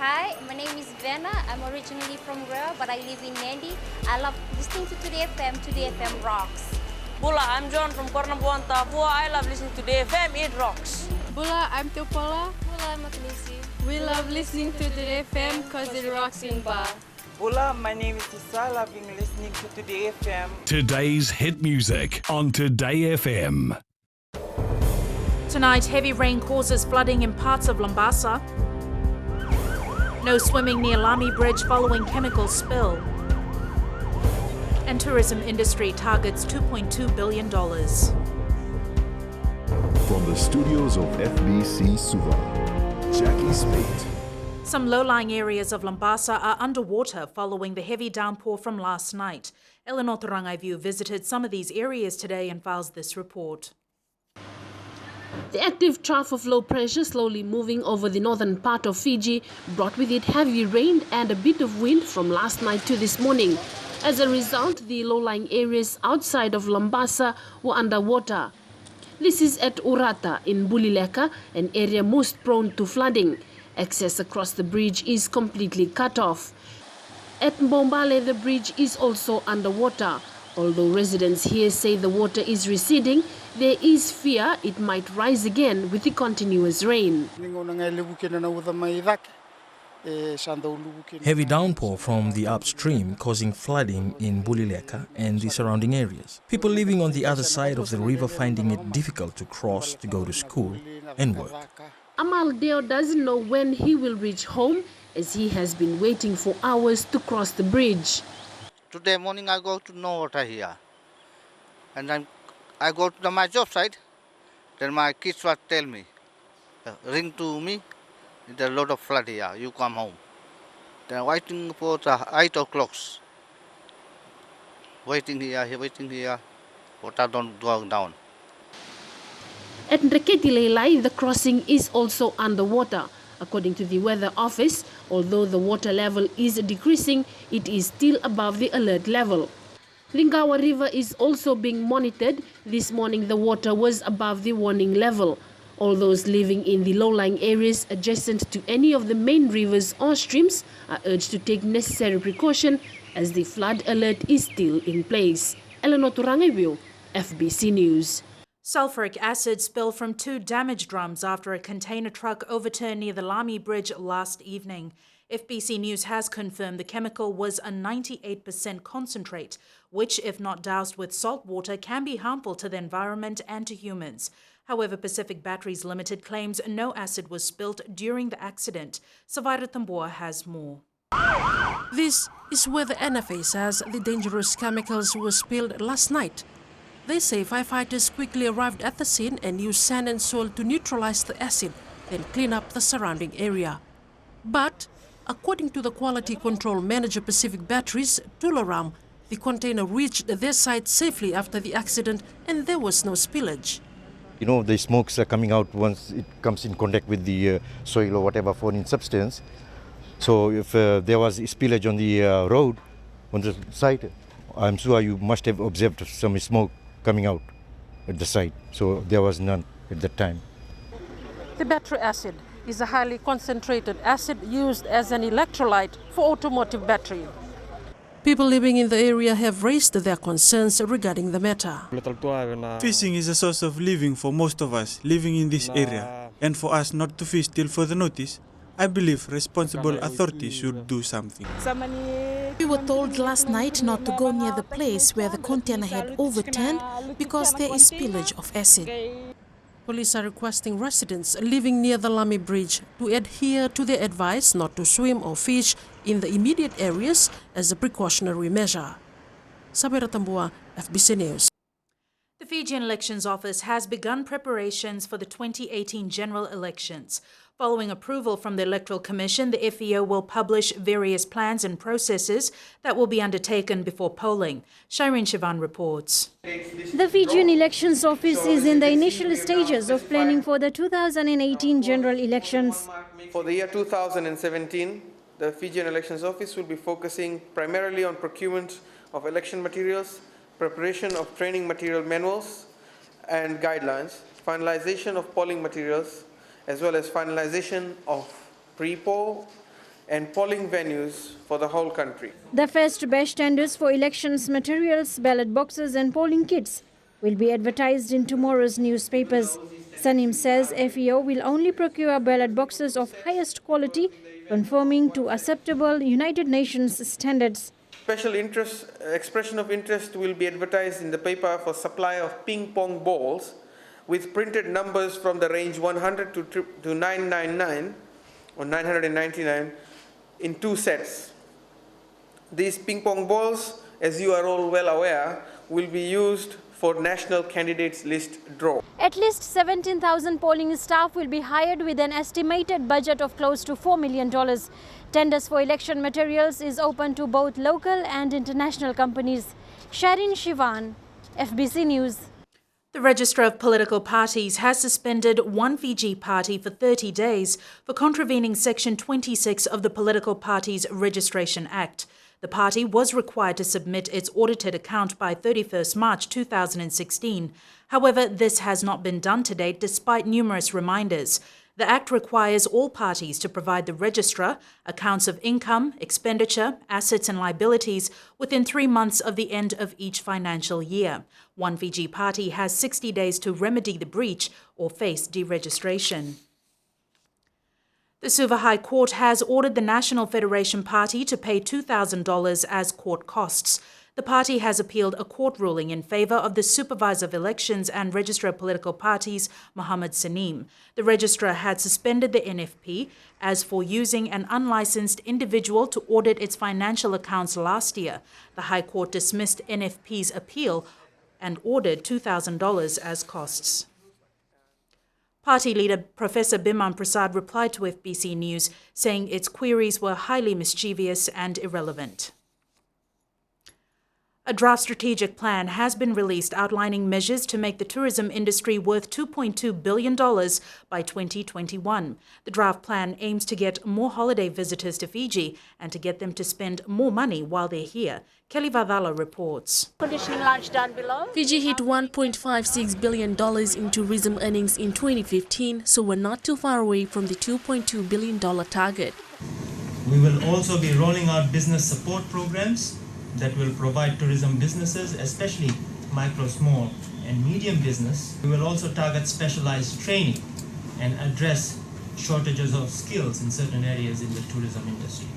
Hi, my name is Vena. I'm originally from Rugby, but I live in Nandi. I love listening to Today FM. Today FM rocks. Bula, I'm John from Kornabuan, Tafua. I love listening to Today FM. It rocks. Bula, I'm Teopola. Bula, I'm Makanisi. We love listening to Today FM because it rocks in Ba. Bula, my name is Isal. I've been listening to Today FM. Today's hit music on Today FM. Tonight, heavy rain causes flooding in parts of Lambasa. No swimming near Lami Bridge following chemical spill. And tourism industry targets $2.2 billion. From the studios of FBC Suva, Jackie Spate. Some low-lying areas of Lambasa are underwater following the heavy downpour from last night. Eleanor Turangaivu visited some of these areas today and files this report. The active trough of low pressure slowly moving over the northern part of Fiji brought with it heavy rain and a bit of wind from last night to this morning. As a result, the low-lying areas outside of Lambasa were underwater. This is at Urata in Bulileka, an area most prone to flooding. Access across the bridge is completely cut off. At Mbombale, the bridge is also underwater. Although residents here say the water is receding, there is fear it might rise again with the continuous rain. Heavy downpour from the upstream causing flooding in Bulileka and the surrounding areas. People living on the other side of the river finding it difficult to cross to go to school and work. Amal Deo doesn't know when he will reach home as he has been waiting for hours to cross the bridge. Today morning I go to no water here. And then I go to my job site. Then my kids will tell me, ring to me, there's a lot of flood here, you come home. Then waiting for the 8 o'clock. Waiting here, water don't go down. At Nreketi-Leilai, the crossing is also underwater. According to the Weather Office, although the water level is decreasing, it is still above the alert level. Lingawa River is also being monitored. This morning, the water was above the warning level. All those living in the low-lying areas adjacent to any of the main rivers or streams are urged to take necessary precaution as the flood alert is still in place. Eleanor Turangaivu, FBC News. Sulfuric acid spilled from 2 damaged drums after a container truck overturned near the Lami Bridge last evening. FBC News has confirmed the chemical was a 98% concentrate, which, if not doused with salt water, can be harmful to the environment and to humans. However, Pacific Batteries Limited claims no acid was spilled during the accident. Savaira Tamboa has more. This is where the NFA says the dangerous chemicals were spilled last night. They say firefighters quickly arrived at the scene and used sand and soil to neutralize the acid, then clean up the surrounding area. But, according to the Quality Control Manager Pacific Batteries, Tularam, the container reached their site safely after the accident and there was no spillage. You know, the smokes are coming out once it comes in contact with the soil or whatever foreign substance. So if there was spillage on the road, on the site, I'm sure you must have observed some smoke coming out at the site. So there was none at that time. The battery acid is a highly concentrated acid used as an electrolyte for automotive battery. People living in the area have raised their concerns regarding the matter. Fishing is a source of living for most of us living in this area. And for us not to fish till further notice, I believe responsible authorities should do something. We were told last night not to go near the place where the container had overturned because there is spillage of acid. Police are requesting residents living near the Lami Bridge to adhere to their advice not to swim or fish in the immediate areas as a precautionary measure. Sabira Tambua, FBC News. The Fijian Elections Office has begun preparations for the 2018 general elections. Following approval from the Electoral Commission, the FEO will publish various plans and processes that will be undertaken before polling. Shireen Shivan reports. The Fijian Elections Office is in the initial stages of planning for the 2018 general elections. For the year 2017, the Fijian Elections Office will be focusing primarily on procurement of election materials, preparation of training material manuals and guidelines, finalization of polling materials, as well as finalization of pre-poll and polling venues for the whole country. The first batch tenders for elections materials, ballot boxes and polling kits will be advertised in tomorrow's newspapers. Sanim says FEO will only procure ballot boxes of highest quality, conforming to acceptable United Nations standards. Special expression of interest will be advertised in the paper for supply of ping pong balls with printed numbers from the range 100 to 999 or 999 in 2 sets. These ping pong balls, as you are all well aware, will be used for national candidates list draw. At least 17,000 polling staff will be hired with an estimated budget of close to $4 million. Tenders for election materials is open to both local and international companies. Sharin Shivan, FBC News. The Registrar of Political Parties has suspended one Fiji party for 30 days for contravening Section 26 of the Political Parties Registration Act. The party was required to submit its audited account by 31st March 2016. However, this has not been done to date despite numerous reminders. The Act requires all parties to provide the registrar accounts of income, expenditure, assets and liabilities within 3 months of the end of each financial year. One Fiji party has 60 days to remedy the breach or face deregistration. The Suva High Court has ordered the National Federation Party to pay $2,000 as court costs. The party has appealed a court ruling in favour of the Supervisor of Elections and Registrar of Political Parties, Mohammed Sanim. The registrar had suspended the NFP as for using an unlicensed individual to audit its financial accounts last year. The High Court dismissed NFP's appeal and ordered $2,000 as costs. Party leader Professor Biman Prasad replied to FBC News, saying its queries were highly mischievous and irrelevant. A draft strategic plan has been released outlining measures to make the tourism industry worth $2.2 billion by 2021. The draft plan aims to get more holiday visitors to Fiji and to get them to spend more money while they're here. Kelly Vadala reports. Condition large down below. Fiji hit $1.56 billion in tourism earnings in 2015, so we're not too far away from the $2.2 billion target. We will also be rolling out business support programs that will provide tourism businesses, especially micro, small and medium business. We will also target specialized training and address shortages of skills in certain areas in the tourism industry.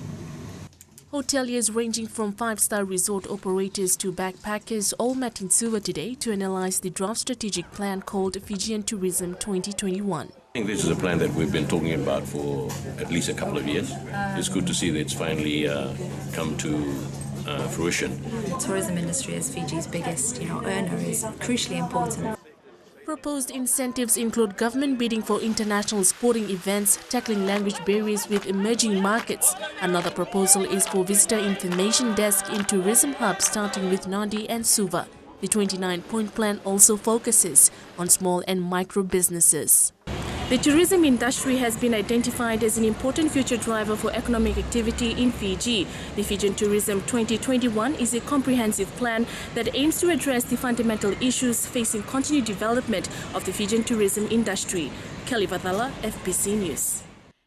Hoteliers ranging from 5-star resort operators to backpackers all met in Suva today to analyze the draft strategic plan called Fijian Tourism 2021. I think this is a plan that we've been talking about for at least a couple of years. It's good to see that it's finally come to fruition. The tourism industry is Fiji's biggest earner is crucially important. Proposed incentives include government bidding for international sporting events, tackling language barriers with emerging markets. Another proposal is for visitor information desk in tourism hubs starting with Nadi and Suva. The 29-point plan also focuses on small and micro businesses. The tourism industry has been identified as an important future driver for economic activity in Fiji. The Fijian Tourism 2021 is a comprehensive plan that aims to address the fundamental issues facing continued development of the Fijian tourism industry. Kelly Vadala, FBC News.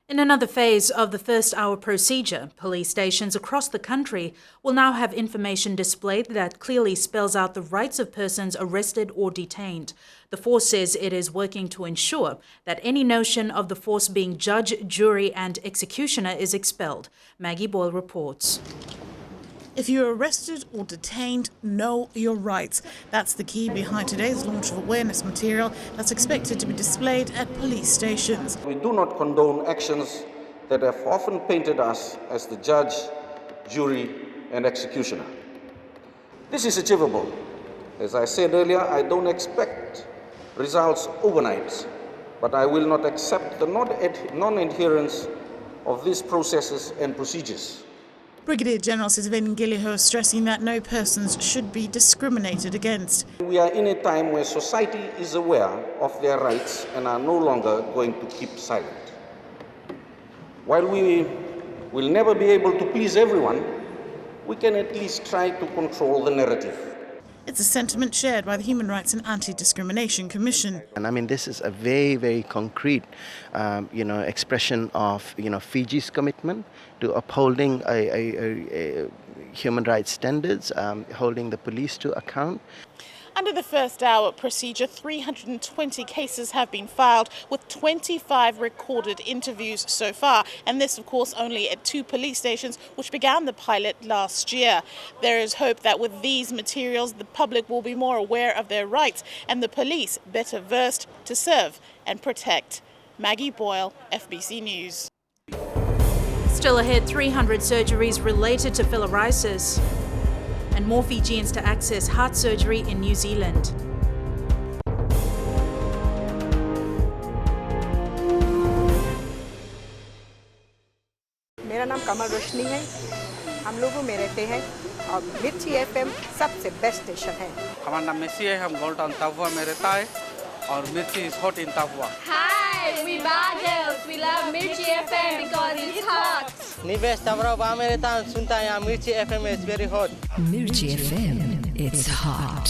In another phase of the first-hour procedure, police stations across the country will now have information displayed that clearly spells out the rights of persons arrested or detained. The force says it is working to ensure that any notion of the force being judge, jury and executioner is expelled. Maggie Boyle reports. If you're arrested or detained, know your rights. That's the key behind today's launch of awareness material that's expected to be displayed at police stations. We do not condone actions that have often painted us as the judge, jury, and executioner. This is achievable. As I said earlier, I don't expect results overnight, but I will not accept the non-adherence of these processes and procedures. Brigadier General Siziveni Ngiliho is stressing that no persons should be discriminated against. We are in a time where society is aware of their rights and are no longer going to keep silent. While we will never be able to please everyone, we can at least try to control the narrative. It's a sentiment shared by the Human Rights and Anti-Discrimination Commission. And I mean, this is a very, very concrete, expression of, Fiji's commitment to upholding a human rights standards, holding the police to account. Under the first hour procedure, 320 cases have been filed, with 25 recorded interviews so far. And this, of course, only at 2 police stations, which began the pilot last year. There is hope that with these materials, the public will be more aware of their rights and the police better versed to serve and protect. Maggie Boyle, FBC News. Still ahead, 300 surgeries related to filariasis. And more Fijians to access heart surgery in New Zealand. मेरा नाम कमल रोशनी है। हम लोगों में रहते हैं और मिर्ची एफएम सबसे बेस्ट स्टेशन है। हमारा नाम मेसी है, हम गोल्ड टाउन तापुआ में रहता है और मिर्ची इज हॉट इन तापुआ। Hi, we bar girls. We love Mirchi FM because it's hot. निवेश तमरा बा में रहता हूँ, सुनता है यहाँ मिर्ची FM is very hot. Mirchi FM, it's hot.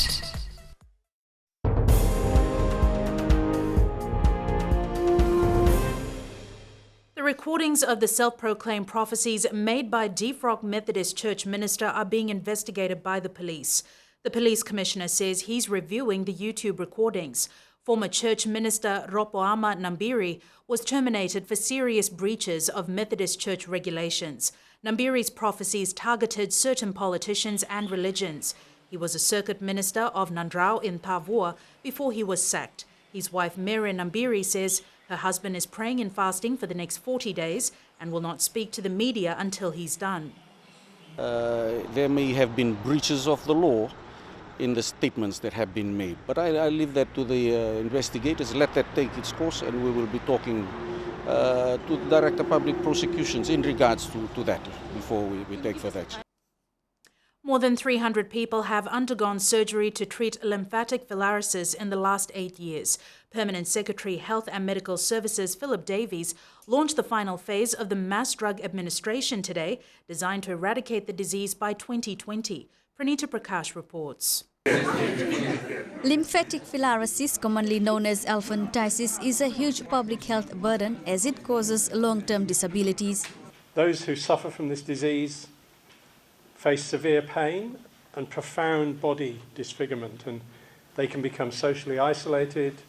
The recordings of the self-proclaimed prophecies made by Deep Methodist Church minister are being investigated by the police. The police commissioner says he's reviewing the YouTube recordings. Former church minister Ropoama Nambiri was terminated for serious breaches of Methodist church regulations. Nambiri's prophecies targeted certain politicians and religions. He was a circuit minister of Nandrau in Tavua before he was sacked. His wife Mary Nambiri says her husband is praying and fasting for the next 40 days and will not speak to the media until he's done. There may have been breaches of the law in the statements that have been made. But I leave that to the investigators. Let that take its course, and we will be talking to the Director of Public Prosecutions in regards to that before we take further action. More than 300 people have undergone surgery to treat lymphatic filariasis in the last 8 years. Permanent Secretary Health and Medical Services Philip Davies launched the final phase of the mass drug administration today, designed to eradicate the disease by 2020. Pranita Prakash reports. Lymphatic filariasis, commonly known as elephantiasis, is a huge public health burden as it causes long-term disabilities. Those who suffer from this disease face severe pain and profound body disfigurement, and they can become socially isolated,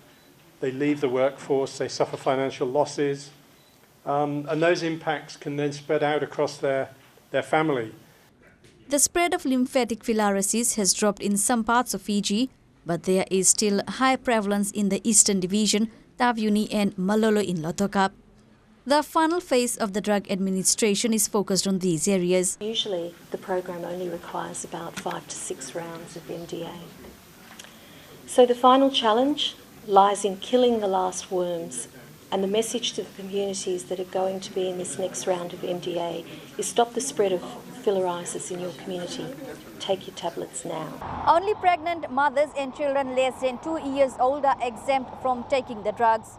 they leave the workforce, they suffer financial losses, and those impacts can then spread out across their family. The spread of lymphatic filariasis has dropped in some parts of Fiji, but there is still high prevalence in the Eastern Division, Taveuni and Malolo in Lotokap. The final phase of the drug administration is focused on these areas. Usually the program only requires about 5 to 6 rounds of MDA. So the final challenge lies in killing the last worms, and the message to the communities that are going to be in this next round of MDA is stop the spread of filariasis in your community. Take your tablets now. Only pregnant mothers and children less than 2 years old are exempt from taking the drugs.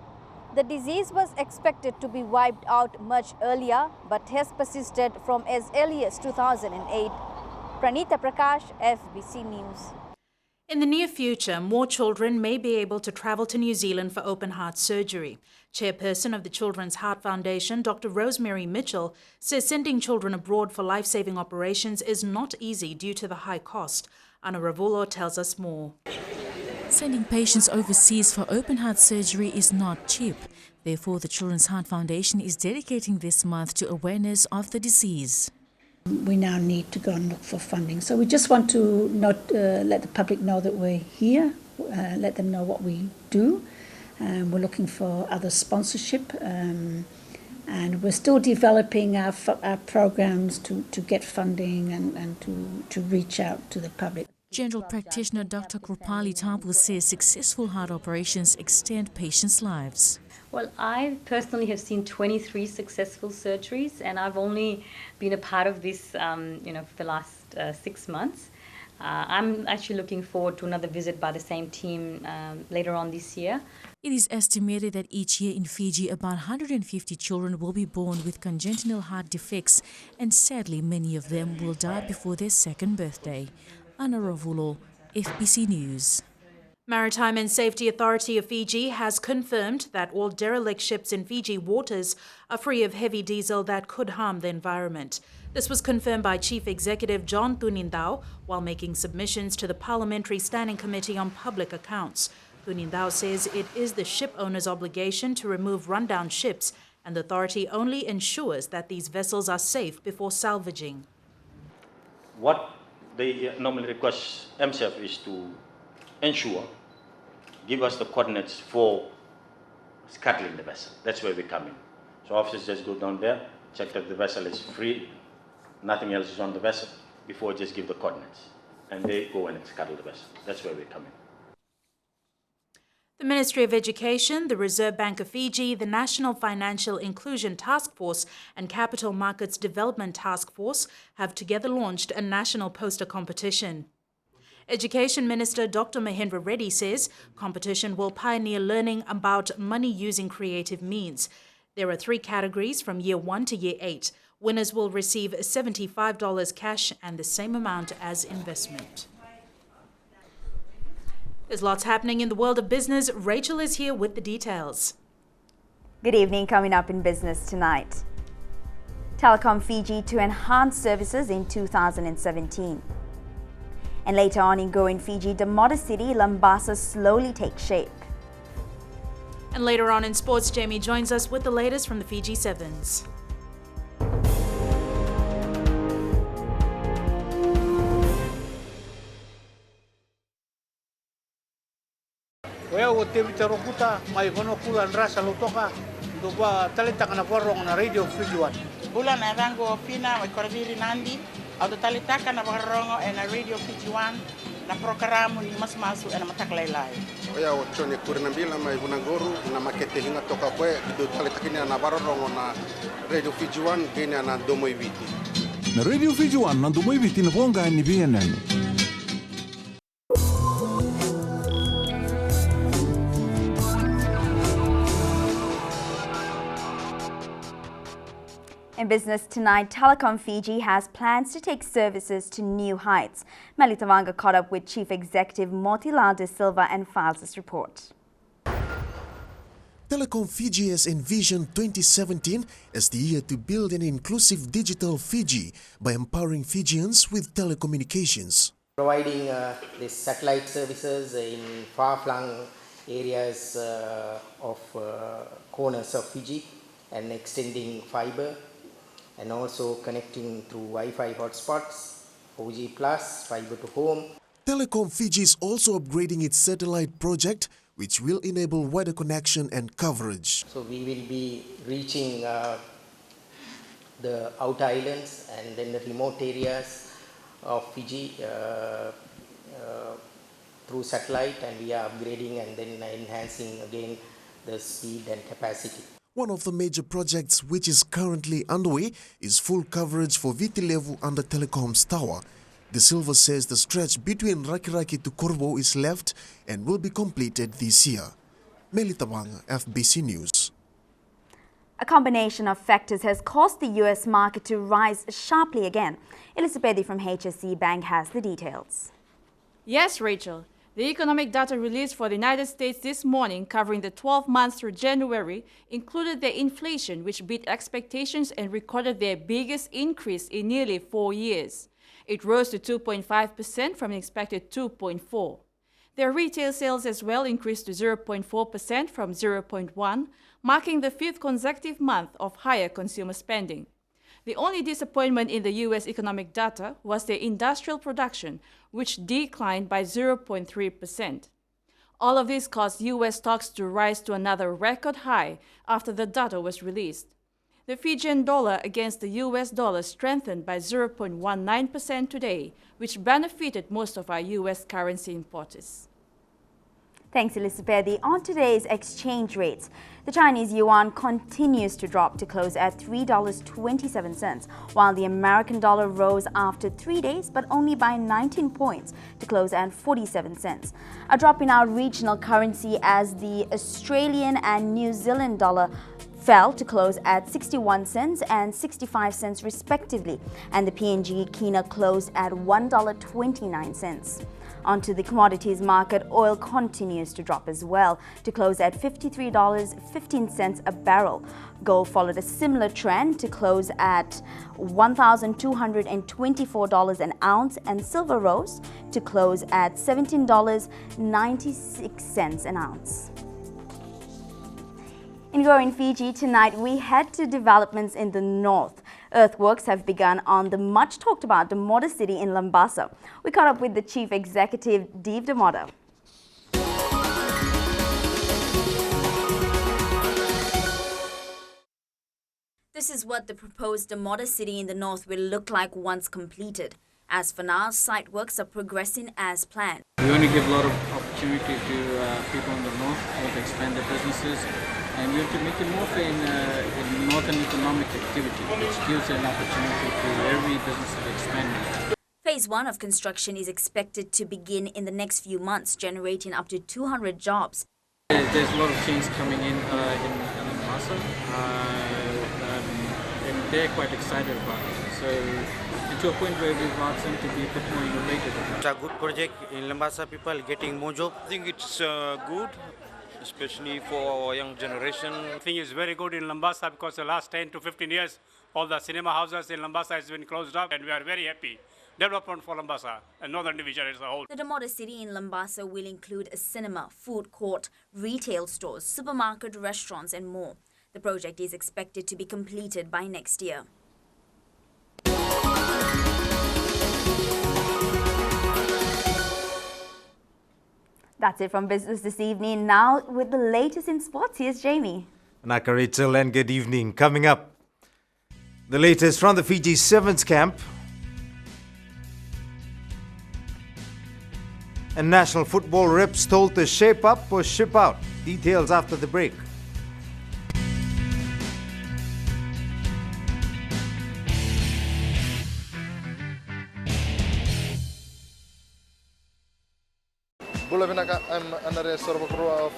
The disease was expected to be wiped out much earlier, but has persisted from as early as 2008. Pranita Prakash, FBC News. In the near future, more children may be able to travel to New Zealand for open heart surgery. Chairperson of the Children's Heart Foundation, Dr. Rosemary Mitchell, says sending children abroad for life-saving operations is not easy due to the high cost. Ana Ravulo tells us more. Sending patients overseas for open heart surgery is not cheap. Therefore, the Children's Heart Foundation is dedicating this month to awareness of the disease. We now need to go and look for funding. So we just want to not let the public know that we're here, let them know what we do. We're looking for other sponsorship, and we're still developing our programs to get funding and to reach out to the public. General practitioner Dr. Krupali Tampu says successful heart operations extend patients' lives. Well, I personally have seen 23 successful surgeries, and I've only been a part of this, for the last 6 months. I'm actually looking forward to another visit by the same team later on this year. It is estimated that each year in Fiji, about 150 children will be born with congenital heart defects, and sadly, many of them will die before their second birthday. Ana Ravulo, FBC News. Maritime and Safety Authority of Fiji has confirmed that all derelict ships in Fiji waters are free of heavy diesel that could harm the environment. This was confirmed by Chief Executive John Tunindao while making submissions to the Parliamentary Standing Committee on Public Accounts. Tunindao says it is the ship owner's obligation to remove rundown ships, and the authority only ensures that these vessels are safe before salvaging. What they normally request MSF is to ensure, give us the coordinates for scuttling the vessel. That's where we come in. So officers just go down there, check that the vessel is free, nothing else is on the vessel, before just give the coordinates. And they go and scuttle the vessel. That's where we come in. The Ministry of Education, the Reserve Bank of Fiji, the National Financial Inclusion Task Force and Capital Markets Development Task Force have together launched a national poster competition. Education Minister Dr. Mahendra Reddy says competition will pioneer learning about money using creative means. There are 3 categories from Year 1 to Year 8. Winners will receive $75 cash and the same amount as investment. There's lots happening in the world of business. Rachel is here with the details. Good evening. Coming up in business tonight. Telecom Fiji to enhance services in 2017. And later on in Go in Fiji, the modest city Lambasa slowly takes shape. And later on in sports, Jamie joins us with the latest from the Fiji Sevens. Well, Rokuta, my Vonokula and Rasa Lotoka, Duba Talita na Warong na Radio Fijiana. Bulan Arango Pina, my Corviri Nandi, Auto Talitaka na Warongo and a Radio Fijiana, na Procaramu ni Masmasu and a Mataklailai. Oya, Chone Kurinambila, my Vunagoru, na Makete Hinga Toka, do Talitakina na Warongo na Radio Fijiana, Gina na Domoiviti. Na Radio Fijiana, na Domoiviti na Vonga ni BNN. In business tonight, Telecom Fiji has plans to take services to new heights. Melita Vanga caught up with Chief Executive Motilal De Silva and files this report. Telecom Fiji has envisioned 2017 as the year to build an inclusive digital Fiji by empowering Fijians with telecommunications. Providing these satellite services in far-flung areas of corners of Fiji and extending fiber, and also connecting through Wi-Fi hotspots, 4G+, fiber to home. Telecom Fiji is also upgrading its satellite project, which will enable wider connection and coverage. So we will be reaching the outer islands and then the remote areas of Fiji through satellite, and we are upgrading and then enhancing again the speed and capacity. One of the major projects which is currently underway is full coverage for Viti-Levu under Telecom's tower. De Silva says the stretch between Rakiraki to Corvo is left and will be completed this year. Melita Wanga, FBC News. A combination of factors has caused the US market to rise sharply again. Elizabeth from HSC Bank has the details. Yes, Rachel. The economic data released for the United States this morning, covering the 12 months through January, included the inflation, which beat expectations and recorded their biggest increase in nearly 4 years. It rose to 2.5% from an expected 2.4%. Their retail sales as well increased to 0.4% from 0.1%, marking the 5th consecutive month of higher consumer spending. The only disappointment in the U.S. economic data was their industrial production, which declined by 0.3%. All of this caused U.S. stocks to rise to another record high after the data was released. The Fijian dollar against the U.S. dollar strengthened by 0.19% today, which benefited most of our U.S. currency importers. Thanks, Elizabeth. On today's exchange rates, the Chinese yuan continues to drop to close at $3.27, while the American dollar rose after 3 days, but only by 19 points to close at 47 cents. A drop in our regional currency as the Australian and New Zealand dollar fell to close at 61 cents and 65 cents respectively, and the PNG Kina closed at $1.29. Onto the commodities market, oil continues to drop as well, to close at $53.15 a barrel. Gold followed a similar trend to close at $1,224 an ounce, and silver rose to close at $17.96 an ounce. In growing Fiji tonight, we head to developments in the north. Earthworks have begun on the much talked about Demoda city in Lambasa. We caught up with the chief executive, Dev Demoda. This is what the proposed Demoda city in the north will look like once completed. As for now, site works are progressing as planned. We want to give a lot of opportunity to people in the north to expand their businesses, and we have to make it more of a northern economic activity, which gives an opportunity to every business to expand. Phase 1 of construction is expected to begin in the next few months, generating up to 200 jobs. There's a lot of change coming in Lambasa, and they're quite excited about it. So, to a point where we've asked them to be a bit more innovative. It's a good project in Lambasa, people getting more jobs. I think it's good, especially for our young generation. I think it's very good in Lambasa because the last 10 to 15 years, all the cinema houses in Lambasa has been closed up, and we are very happy. Development for Lambasa and Northern Division as a whole. The Demoda city in Lambasa will include a cinema, food court, retail stores, supermarket, restaurants and more. The project is expected to be completed by next year. That's it from business this evening. Now with the latest in sports, here's Jamie. Naka Rachel, and good evening. Coming up, the latest from the Fiji Sevens camp. And national football reps told to shape up or ship out. Details after the break. I'm another sort of of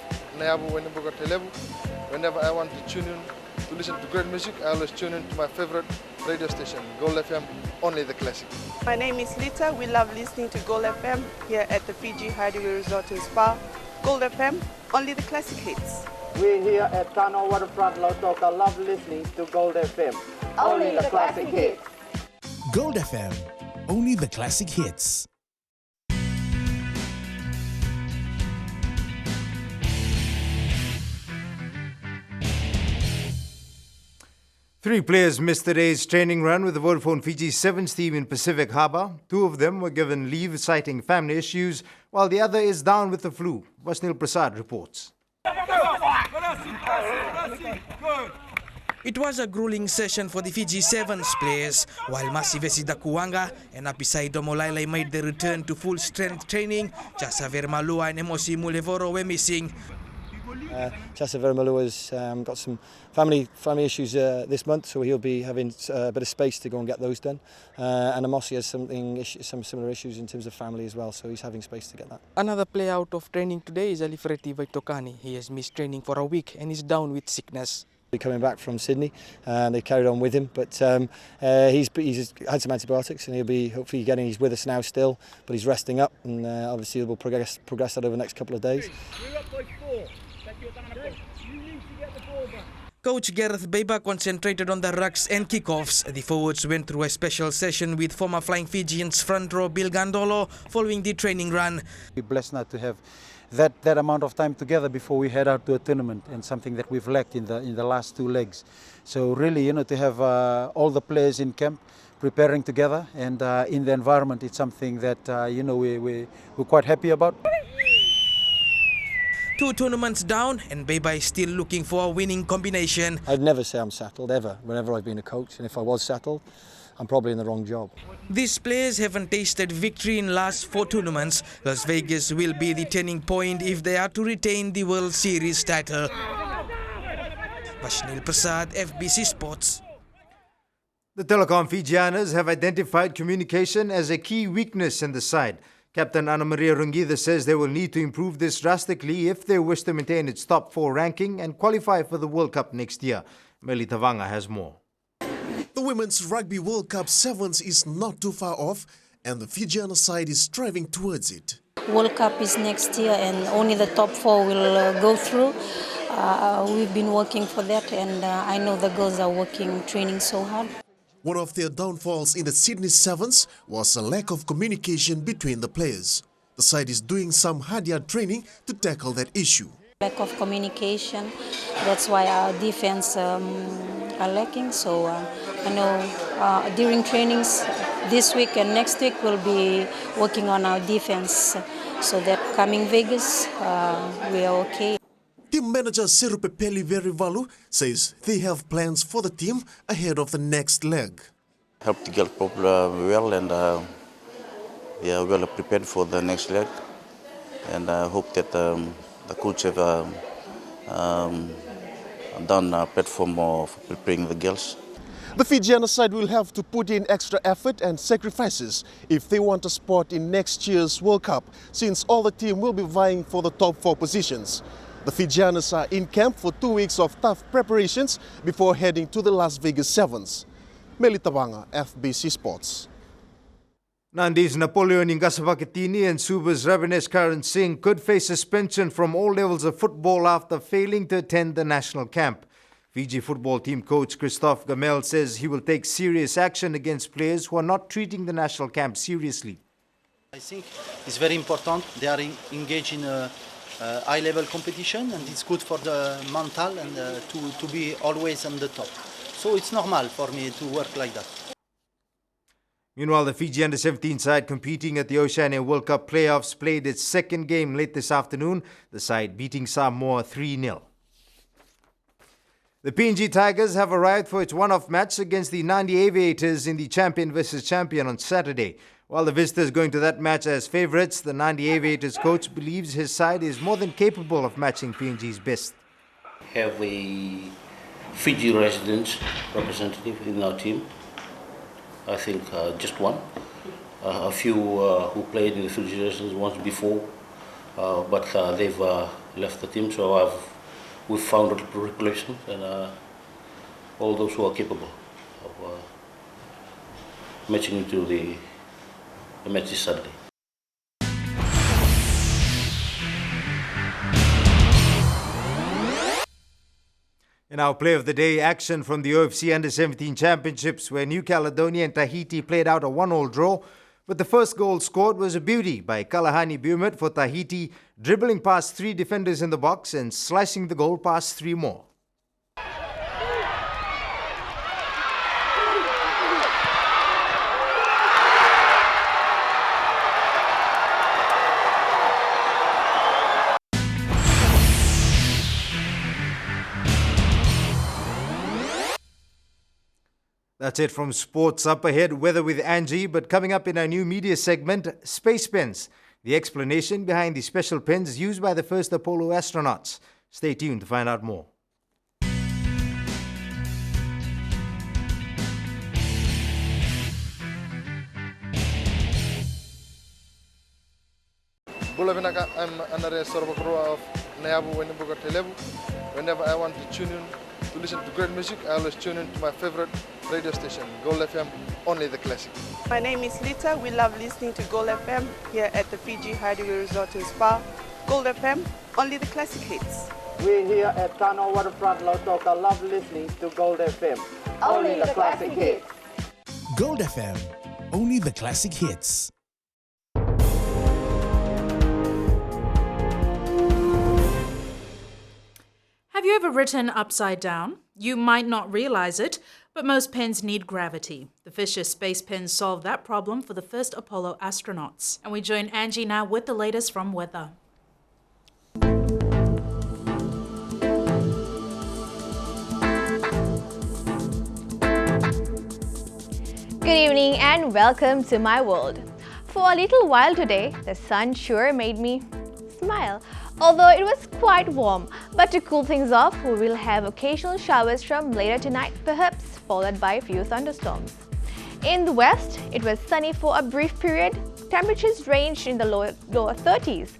whenever I want to tune in to listen to great music, I always tune in to my favorite radio station, Gold FM, only the classic. My name is Lita. We love listening to Gold FM here at the Fiji Hideaway Resort and Spa. Gold FM, only the classic hits. We here at Tano Waterfront Lautoka love listening to Gold FM, only the classic hits. Gold FM, only the classic hits. Three players missed today's training run with the Vodafone Fiji Sevens team in Pacific Harbour. Two of them were given leave citing family issues, while the other is down with the flu. Wasnil Prasad reports. It was a grueling session for the Fiji Sevens players, while Masivesi Dakuanga and Apisaido Molailai made their return to full-strength training. Chasaver Malua and Emosi Mulevoro were missing. Chasaver Malua's got some family issues this month, so he'll be having a bit of space to go and get those done. And Amosi has some similar issues in terms of family as well, so he's having space to get that. Another player out of training today is Alifreti Vaitokani. He has missed training for a week and is down with sickness. Coming back from Sydney, they carried on with him, but he's had some antibiotics and he'll be hopefully he's with us now still, but he's resting up, and obviously we'll progress that over the next couple of days. Coach Gareth Beba concentrated on the rucks and kickoffs. The forwards went through a special session with former Flying Fijians front row Bill Gandolo following the training run. We're blessed now to have that amount of time together before we head out to a tournament, and something that we've lacked in the last two legs. So really, to have all the players in camp preparing together and in the environment, it's something that we're quite happy about. 2 tournaments down, and Beba is still looking for a winning combination. I'd never say I'm settled, ever, whenever I've been a coach, and if I was settled, I'm probably in the wrong job. These players haven't tasted victory in last 4 tournaments. Las Vegas will be the turning point if they are to retain the World Series title. Vashnil Prasad, FBC Sports. The Telecom Fijianas have identified communication as a key weakness in the side. Captain Ana Maria Rungida says they will need to improve this drastically if they wish to maintain its top 4 ranking and qualify for the World Cup next year. Meli Tavanga has more. The Women's Rugby World Cup Sevens is not too far off, and the Fijiana side is striving towards it. World Cup is next year and only the top 4 will go through. We've been working for that, and I know the girls are working, training so hard. One of their downfalls in the Sydney Sevens was a lack of communication between the players. The side is doing some hard-yard training to tackle that issue. Lack of communication, that's why our defense are lacking. So I know during trainings this week and next week we'll be working on our defense so that coming Vegas we are okay. Team manager Serupepeli Verivalu says they have plans for the team ahead of the next leg. Help the girls well, and we are well prepared for the next leg, and I hope that the coach have done a platform of preparing the girls. The Fijiana side will have to put in extra effort and sacrifices if they want a spot in next year's World Cup, since all the team will be vying for the top 4 positions. The Fijianas are in camp for 2 weeks of tough preparations before heading to the Las Vegas Sevens. Melita Wanga, FBC Sports. Nandi's Napoleon Ingasavakatini and Suba's Ravinesh Karan Singh could face suspension from all levels of football after failing to attend the national camp. Fiji football team coach Christophe Gamel says he will take serious action against players who are not treating the national camp seriously. I think it's very important. They are engaged in a high-level competition, and it's good for the mental and to be always on the top. So it's normal for me to work like that. Meanwhile, the Fiji Under-17 side competing at the Oceania World Cup playoffs played its second game late this afternoon, the side beating Samoa 3-0. The PNG Tigers have arrived for its one-off match against the Nandi Aviators in the champion versus champion on Saturday. While the visitors going to that match as favourites, the Nandi Aviators coach believes his side is more than capable of matching PNG's best. Have a Fiji resident representative in our team. I think just one. A few who played in the Fiji residents once before, but they've left the team, so we've found a replacement, and all those who are capable of matching into the match this Saturday. In our play of the day, action from the OFC Under-17 Championships, where New Caledonia and Tahiti played out a 1-1 draw. But the first goal scored was a beauty by Kalahani Bumet for Tahiti, dribbling past 3 defenders in the box and slicing the goal past 3 more. That's it from sports. Up ahead, weather with Angie, but coming up in our new media segment, space pens, the explanation behind the special pens used by the first Apollo astronauts. Stay tuned to find out more. I'm Andrea Sorbakroa of Nayabu Wendibuga Telebu. Whenever I want to tune in to listen to great music, I always tune in to my favorite radio station, Gold FM, only the classic. My name is Lita. We love listening to Gold FM here at the Fiji Hideaway Resort and Spa. Gold FM, only the classic hits. We here at Tano Waterfront Lautoka love listening to Gold FM, only the classic hits. Gold FM, only the classic hits. Have you ever written upside down? You might not realize it, but most pens need gravity. The Fisher Space Pens solved that problem for the first Apollo astronauts. And we join Angie now with the latest from weather. Good evening and welcome to my world. For a little while today, the sun sure made me smile. Although it was quite warm, but to cool things off, we will have occasional showers from later tonight, perhaps followed by a few thunderstorms. In the west, it was sunny for a brief period. Temperatures ranged in the lower 30s,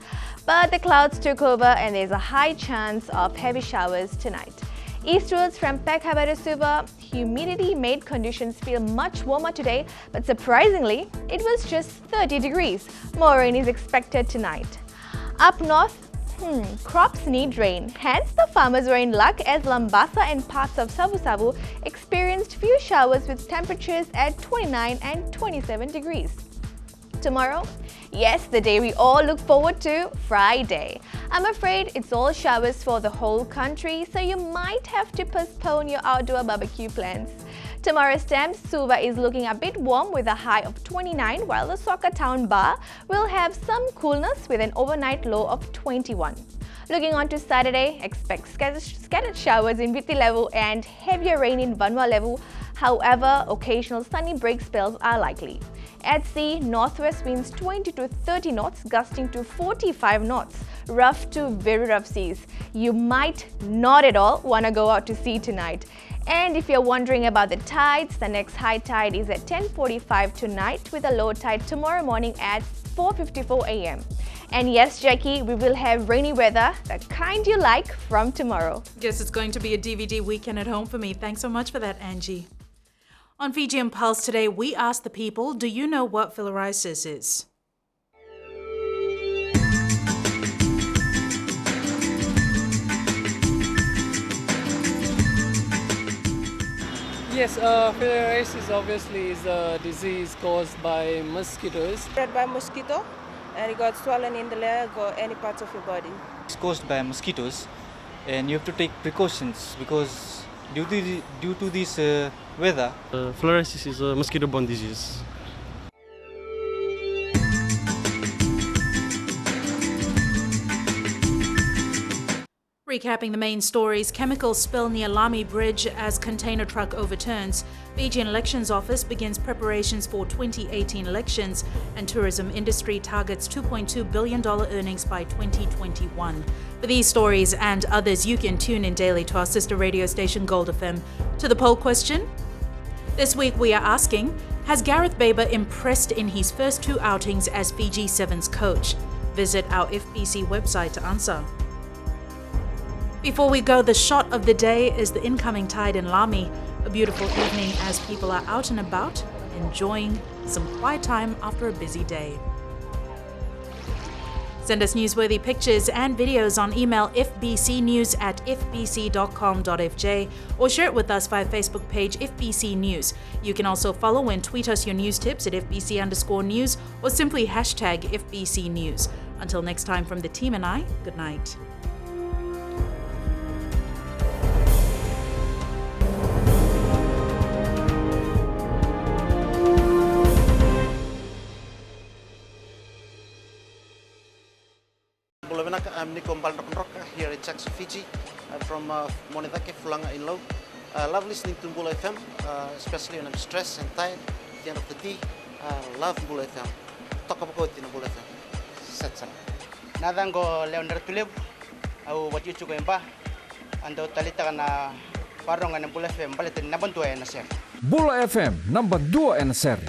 but the clouds took over and there's a high chance of heavy showers tonight. Eastwards from Pekhabarasuba, humidity made conditions feel much warmer today, but surprisingly, it was just 30 degrees. More rain is expected tonight. Up north, crops need rain. Hence, the farmers were in luck as Lambasa and parts of Savu-Savu experienced few showers with temperatures at 29 and 27 degrees. Tomorrow, yes, the day we all look forward to, Friday. I'm afraid it's all showers for the whole country, so you might have to postpone your outdoor barbecue plans. Tomorrow's stamp, Suva is looking a bit warm with a high of 29, while the Soccer Town Bar will have some coolness with an overnight low of 21. Looking on to Saturday, expect scattered showers in Viti Levu and heavier rain in Vanua Levu. However, occasional sunny break spells are likely. At sea, northwest winds 20 to 30 knots, gusting to 45 knots. Rough to very rough seas. You might not at all want to go out to sea tonight. And if you're wondering about the tides, the next high tide is at 10:45 tonight with a low tide tomorrow morning at 4:54 a.m. And yes, Jackie, we will have rainy weather, the kind you like, from tomorrow. Guess it's going to be a DVD weekend at home for me. Thanks so much for that, Angie. On Fijian Pulse today, we asked the people, do you know what filariasis is? Yes, filariasis obviously is a disease caused by mosquitoes. Spread by mosquito, and it got swollen in the leg or any parts of your body. It's caused by mosquitoes, and you have to take precautions because due to this weather. Filariasis is a mosquito-borne disease. Recapping the main stories, chemical spill near Lamy Bridge as container truck overturns. Fijian Elections Office begins preparations for 2018 elections, and tourism industry targets $2.2 billion earnings by 2021. For these stories and others, you can tune in daily to our sister radio station Gold FM. To the poll question, this week we are asking, has Gareth Baber impressed in his first 2 outings as Fiji Sevens coach? Visit our FBC website to answer. Before we go, the shot of the day is the incoming tide in Lamy. A beautiful evening as people are out and about, enjoying some quiet time after a busy day. Send us newsworthy pictures and videos on email fbcnews@fbc.com.fj or share it with us via Facebook page FBC News. You can also follow and tweet us your news tips at FBC_news or simply hashtag FBC News. Until next time, from the team and I, good night. I'm Nico Mbalroka here in Jackson, Fiji. I'm from Monetake, Fulanga in Low. I love listening to Mbula FM, especially when I'm stressed and tired at the end of the day. I love Mbula FM. Talk about in Mbula FM. Setsan. Nadango Leonardo Tuleb, au what you to go in Ba, and the Talita na Parong and Mbula FM, Balatin Nabantua and a Ser. Mbula FM, number 2 and seri.